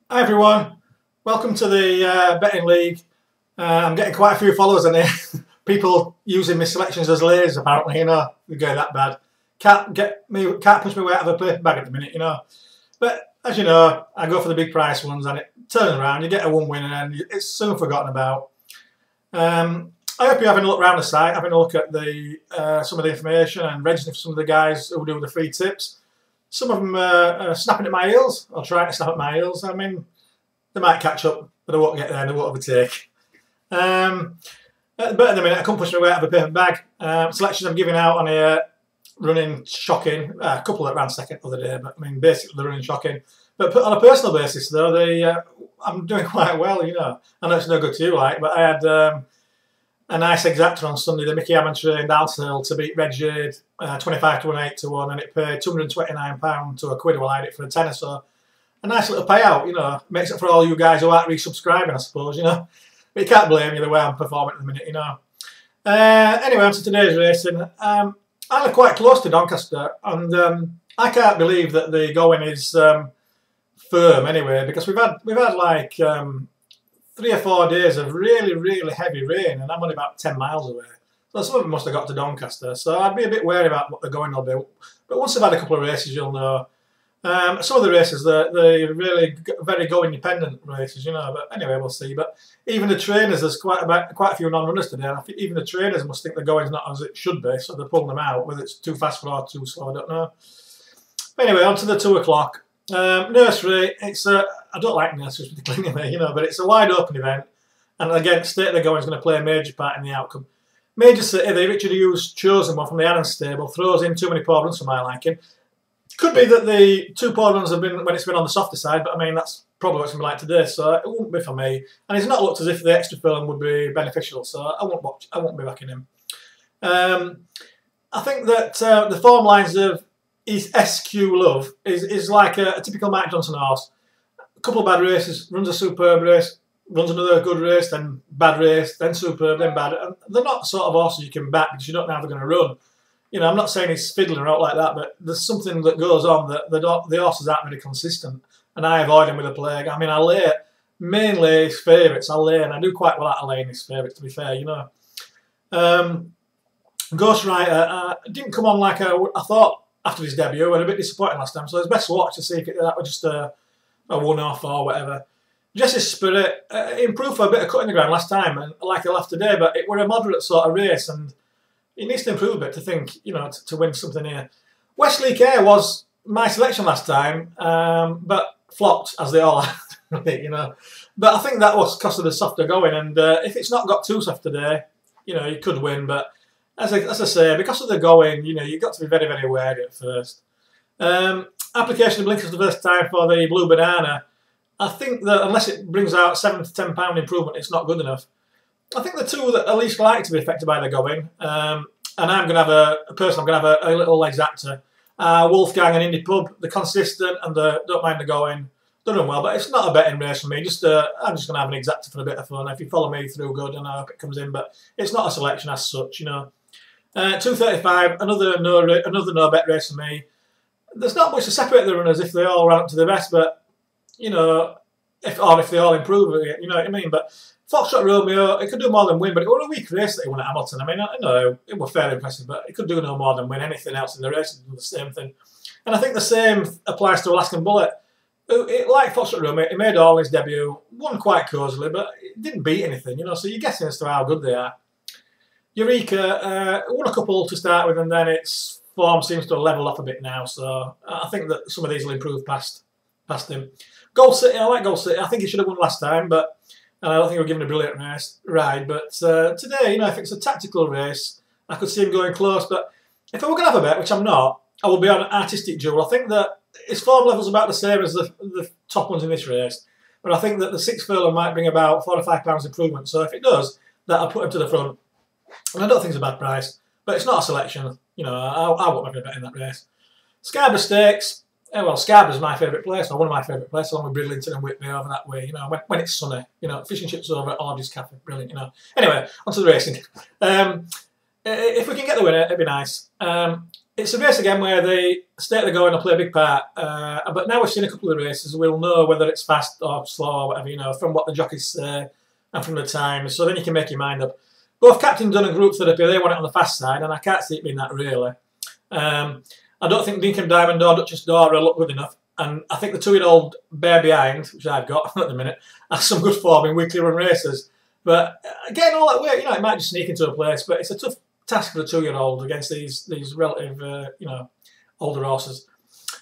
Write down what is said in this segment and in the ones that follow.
Hi everyone, welcome to the betting league. I'm getting quite a few followers on here. People using my selections as layers apparently, they're going that bad. Can't push my way out of a paper bag at the minute, But as you know, I go for the big price ones and it turns around, you get a one win and it's soon forgotten about. I hope you're having a look around the site, having a look at the some of the information and registering for some of the guys who do the free tips. Some of them are snapping at my heels, or trying to snap at my heels. I mean, they might catch up, but they won't get there, and they won't overtake. But at the minute, I couldn't push my way out of a paper bag. Selections I'm giving out on here, running shocking. A couple that ran second the other day, but I mean, basically they're running shocking. But on a personal basis, though, I'm doing quite well, I know it's no good to you, but I had a nice exactor on Sunday, the Mickey Hammond trained Alshill to beat Red Jade 25 to 1, 8 to 1, and it paid £229 to a quid while I had it for a tenner. So a nice little payout, makes it for all you guys who aren't resubscribing, I suppose, But you can't blame me the way I'm performing at the minute, Anyway, on to today's racing. I'm quite close to Doncaster, and I can't believe that the going is firm anyway, because we've had like 3 or 4 days of really heavy rain, and I'm only about 10 miles away. So some of them must have got to Doncaster. So I'd be a bit wary about what they're going will be. But once I've had a couple of races, you'll know. Some of the races, they're really very go-independent races, But anyway, we'll see. But even the trainers, there's quite a few non-runners today. And I think even the trainers must think the going's not as it should be, so they're pulling them out. Whether it's too fast for or too slow, I don't know. But anyway, on to the 2 o'clock. Nursery, I don't like nurseries particularly, but it's a wide open event, and again, State of the Going is going to play a major part in the outcome. Major City, the Richard Hughes chosen one from the Annan stable, throws in too many poor runs for my liking. Could be that the 2 poor runs have been when it's been on the softer side, but I mean that's probably what it's going to be like today, so it won't be for me. And it's not looked as if the extra film would be beneficial, so I won't be backing him. I think that the form lines of SQ Love is like a typical Mike Johnson horse. A couple of bad races, runs a superb race, runs another good race, then bad race, then superb, then bad. And they're not sort of horses you can back because you don't know how they're going to run. I'm not saying he's fiddling or out like that, but there's something that goes on that the horses aren't very consistent, and I avoid him with a plague. I mean, I lay mainly his favourites. I lay, and I do quite well at laying his favourites, to be fair, Ghostwriter didn't come on like I thought after his debut. And a bit disappointing last time, so it's best to watch to see if that was just a one-off or whatever. Jesse's Spirit improved for a bit of cutting the ground last time, and like I left today, but it were a moderate sort of race, and he needs to improve a bit to think, to win something here. Wesley Care was my selection last time, but flopped as they all have, But I think that was because of the softer going, and if it's not got too soft today, you could win. But as I say, because of the going, you've got to be very wary at first. Application of blinkers the first time for the Blue Banana. I think that unless it brings out £7 to £10 improvement, it's not good enough. I think the 2 that are least likely to be affected by the going, and I'm going to have a little exactor, Wolfgang and Indie Pub. They're consistent and they don't mind the going. They're doing well, but it's not a betting race for me. I'm just going to have an exactor for a bit of fun. If you follow me through, good, and I hope it comes in. But it's not a selection as such, 2:35, another no bet race for me. There's not much to separate the runners if they all run up to the best, but if they all improve, you know what I mean. But Foxtrot Romeo, it could do more than win, but it was a weak race that he won at Hamilton. I mean, I know it was fairly impressive, but it could do no more than win anything else in the race. Do the same thing, and I think the same applies to Alaskan Bullet. Like Foxtrot Romeo, he made all his debut, won quite cosily, but it didn't beat anything, So you're guessing as to how good they are. Eureka won a couple to start with, and then its form seems to have levelled off a bit now. So I think that some of these will improve past him. Gold City, I like Gold City. I think he should have won last time, but I don't think he was given a brilliant ride. But today, if it's a tactical race, I could see him going close. But if I were going to have a bet, which I'm not, I will be on Artistic Jewel. I think that his form level's about the same as the top ones in this race, but I think that the 6 furlong might bring about £4 or £5 improvement. So if it does, that'll put him to the front. And I don't think it's a bad price, but it's not a selection. I won't have a bet in that race. Scarborough Stakes. Well, Scarborough's my favourite place, or one of my favourite places, along with Bridlington and Whitby over that way. When it's sunny, fish and chips over at Orgy's Cafe, brilliant. Anyway, onto the racing. If we can get the winner, it'd be nice. it's a race again where the state they're going will play a big part. But now we've seen a couple of races, we'll know whether it's fast or slow or whatever, you know, from what the jockeys say and from the times. So then you can make your mind up. Both Captain Dunn and Group Therapy, they want it on the fast side, and I can't see it being that really. I don't think Dinkum Diamond or Duchess Dora look good enough. And I think the 2-year-old Bear Behind, which I've got at the minute, has some good form in weekly run races. But getting all that weight, you know, it might just sneak into a place, but it's a tough task for the 2-year-old against these relative, you know, older horses.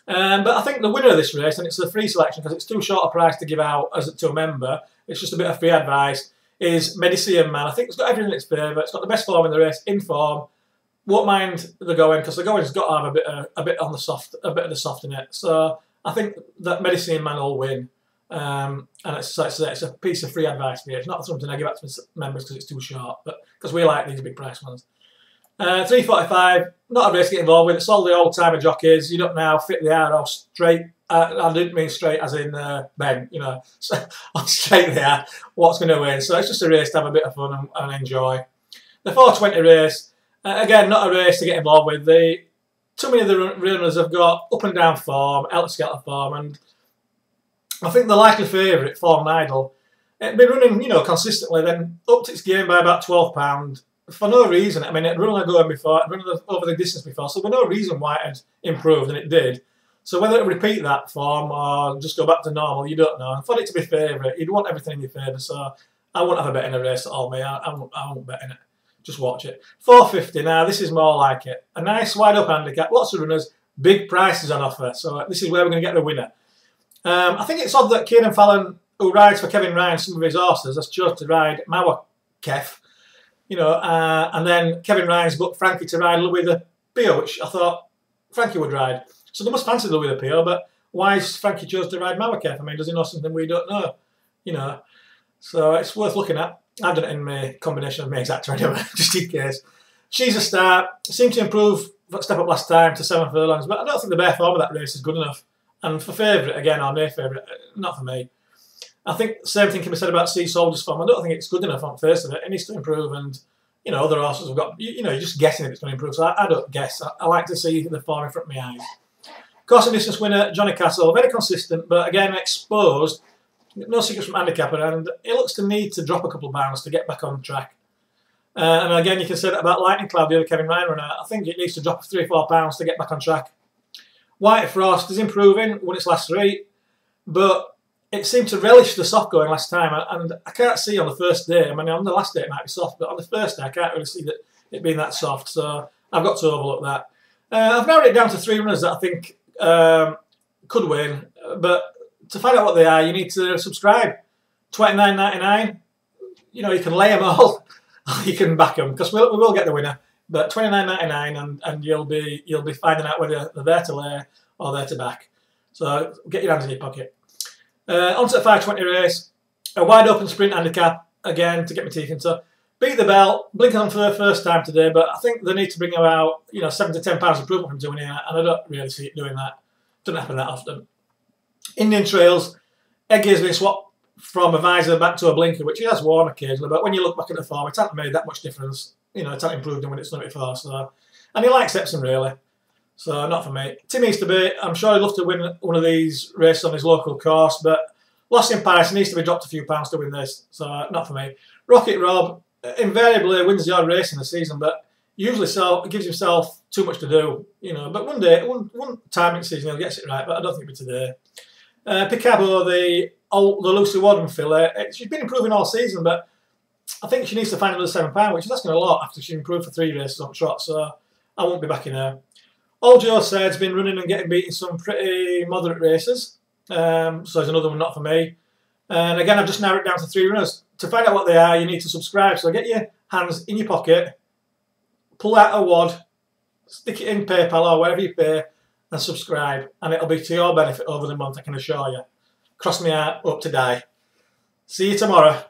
But I think the winner of this race, and it's a free selection because it's too short a price to give out as to a member, it's just a bit of free advice, is Medicine Man. I think it's got everything in its favour. It's got the best form in the race, in form. Won't mind the going because the going's got to have a bit on the soft, a bit of the soft in it. So I think that Medicine Man will win. And it's a piece of free advice for you. It's not something I give out to members because it's too short, but because we like these big price ones. 3:45, not a race to get involved with. It's all the old timer jockeys. You don't now fit the arrow straight. I didn't mean straight as in Ben, you know, on straight there. What's going to win? So it's just a race to have a bit of fun and enjoy. The 4:20 race, again, not a race to get involved with. Too many of the runners have got up and down form, helter-skelter form, and I think the likely favourite, Form Idol, it'd been running, you know, consistently, then upped its game by about £12 for no reason. I mean, it run going before, it run over the distance before, so there was no reason why it had improved, and it did. So whether it repeat that form or just go back to normal, you don't know. For it to be favourite, you'd want everything in your favour, so I wouldn't have a bet in a race at all, mate. I won't bet in it. Just watch it. 4:50 now, this is more like it. A nice wide up handicap, lots of runners, big prices on offer. So this is where we're going to get the winner. I think it's odd that Kieran Fallon, who rides for Kevin Ryan, some of his horses, has chosen to ride Mawakef, you know, and then Kevin Ryan's booked Frankie to ride Louis the Pio, which I thought Frankie would ride. So they must fancy Louis the Pio, but why has Frankie chosen to ride Mawakef? I mean, does he know something we don't know? You know, so it's worth looking at. I've done it in my combination of my exactor anyway, just in case. She's a start. Seemed to improve, step up last time to 7 furlongs, but I don't think the bare form of that race is good enough. And for favourite, again, or near favourite, not for me. I think the same thing can be said about Sea Soldier's form. I don't think it's good enough on the face of it. It needs to improve, and, you know, other horses have got, you know, you're just guessing if it's going to improve. So I don't guess. I like to see the form in front of my eyes. Course and distance winner, Johnny Castle, very consistent, but again, exposed. No secrets from handicapper, and he looks to need to drop a couple of bounds to get back on track. And again, you can say that about Lightning Cloud, the other Kevin Ryan runner. I think it needs to drop 3 or 4 pounds to get back on track. White Frost is improving, won its last 3, but it seemed to relish the soft going last time, and I can't see on the first day. I mean, on the last day it might be soft, but on the first day I can't really see it being that soft, so I've got to overlook that. I've narrowed it down to 3 runners that I think could win, but to find out what they are, you need to subscribe. $29.99. You know, you can lay them all, or you can back them, because we will get the winner. But $29.99, and you'll be finding out whether they're there to lay or there to back. So get your hands in your pocket. On to the 5:20 race. A wide open sprint handicap again to get my teeth into. Beat the Bell. Blink on for the first time today, but I think they need to bring about, you know, £7 to £10 improvement from doing it, and I don't really see it doing that. Doesn't happen that often. Indian Trails, Headgear's been swapped from a visor back to a blinker, which he has worn occasionally, but when you look back at the form, it hasn't made that much difference. You know, it hasn't improved him when it's done it before, so. And he likes Epsom, really. So, not for me. Tim Easterby, I'm sure he'd love to win one of these races on his local course, but lost in Paris, needs to be dropped a few pounds to win this, so not for me. Rocket Rob, invariably wins the odd race in the season, but usually gives himself too much to do, you know. But one time in the season he'll get it right, but I don't think it'll be today. Picabo, the Lucy Wadham filly, she's been improving all season, but I think she needs to find another £7, which is asking a lot after she improved for 3 races on trot, so I won't be backing her. All Joe said's been running and getting beat in some pretty moderate races, so there's another one not for me. And again, I've just narrowed it down to 3 runners. To find out what they are, you need to subscribe, so get your hands in your pocket, pull out a wad, stick it in PayPal or wherever you pay, and subscribe, and it'll be to your benefit over the month, I can assure you. Cross me out, hope to die. See you tomorrow.